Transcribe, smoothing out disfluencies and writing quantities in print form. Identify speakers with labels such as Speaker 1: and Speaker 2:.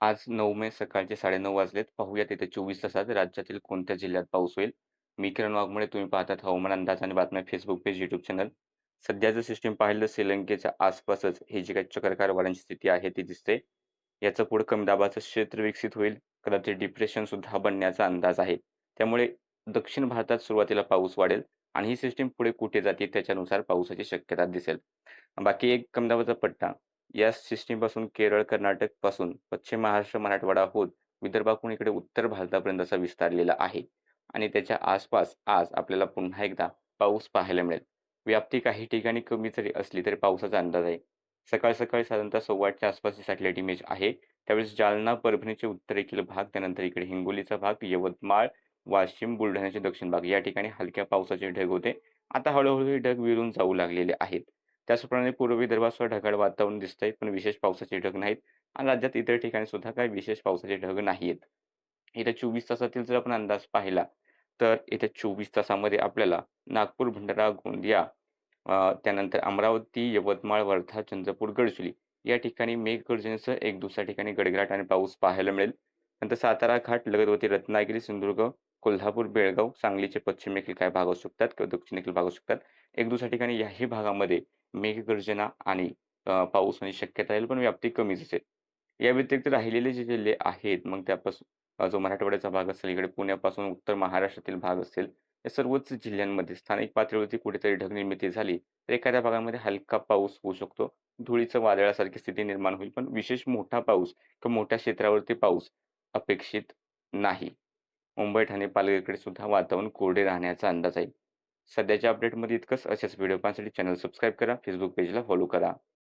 Speaker 1: आज 9 मे सकाळचे 9:30 वाजलेत. पाहूयात येत्या 24 तासात राज्यातील कोणत्या जिल्ह्यात पाऊस होईल. मी किरण वाघमोडे. तुम्ही पाहतात हवामान अंदाज आणि बातम्या फेसबुक पेज, यूट्यूब चॅनल. सध्या जर सिस्टीम पाहिलं तर श्रीलंकेच्या आसपासच ही जी काही चक्राकार वाऱ्यांची स्थिती आहे ती दिसते. याचं पुढे कमी दाबाचं क्षेत्र विकसित होईल. कदाचित डिप्रेशन सुद्धा बनण्याचा अंदाज आहे. त्यामुळे दक्षिण भारतात सुरुवातीला पाऊस वाढेल आणि ही सिस्टीम पुढे कुठे जाते त्याच्यानुसार पावसाची शक्यता दिसेल. बाकी एक कमी दाबाचा पट्टा या सिस्टीमपासून केरळ, कर्नाटकपासून पश्चिम महाराष्ट्र, मराठवाडा होत विदर्भाकडून इकडे उत्तर भारतापर्यंत असा विस्तारलेला आहे आणि त्याच्या आसपास आज आपल्याला पुन्हा एकदा पाऊस पाहायला मिळेल. व्याप्ती काही ठिकाणी कमी जरी असली तरी पावसाचा अंदाज आहे. सकाळ-सकाळी साधारणतः 8:15च्या आसपासची सॅटेलाईट इमेज आहे. त्यावेळेस जालना, परभणीचे उत्तरेकडील भाग, त्यानंतर इकडे हिंगोलीचा भाग, यवतमाळ, वाशिम, बुलढाण्याचे दक्षिण भाग या ठिकाणी हलक्या पावसाचे ढग होते. आता हळू हे ढग विरून जाऊ लागलेले आहेत. त्याचप्रमाणे पूर्व विदर्भासह ढगाळ वातावरण दिसतंय, पण विशेष पावसाचे ढग नाहीत आणि राज्यात इतर ठिकाणी सुद्धा काही विशेष पावसाचे ढग नाहीयेत. येत्या 24 तासातील जर आपण अंदाज पाहिला, तर येत्या 24 तासामध्ये आपल्याला नागपूर, भंडारा, गोंदिया त्यानंतर अमरावती, यवतमाळ, वर्धा, चंद्रपूर, गडचिरोली या ठिकाणी मेघगर्जनेसह एक दुसऱ्या ठिकाणी गडगडाट आणि पाऊस पाहायला मिळेल. नंतर सातारा घाट, लगतवरती रत्नागिरी, सिंधुदुर्ग, कोल्हापूर, बेळगाव, सांगलीचे पश्चिमेकडील काही भाग असू शकतात किंवा दक्षिणेकडील भाग असू शकतात. एक दुसऱ्या ठिकाणी याही भागामध्ये मेघगर्जना आणि पाऊस होण्याची शक्यता आहे, पण व्याप्ती कमीच असेल. या व्यतिरिक्त राहिलेले जे जिल्हे आहेत, मग त्यापासून जो मराठवाड्याचा भाग असेल, इकडे पुण्यापासून उत्तर महाराष्ट्रातील भाग असेल, या सर्वच जिल्ह्यांमध्ये स्थानिक पातळीवरती कुठेतरी ढग निर्मिती झाली, तर एखाद्या भागामध्ये हलका पाऊस होऊ शकतो. धुळीचं वादळासारखी स्थिती निर्माण होईल, पण विशेष मोठा पाऊस किंवा मोठ्या क्षेत्रावरती पाऊस अपेक्षित नाही. मुंबई, ठाणे, पालघरकडे सुद्धा वातावरण कोरडे राहण्याचा अंदाज आहे. सध्याच्या अपडेटमध्ये इतकंच. अशाच व्हिडिओ पाहण्यासाठी चॅनल सबस्क्राईब करा. फेसबुक पेजला फॉलो करा.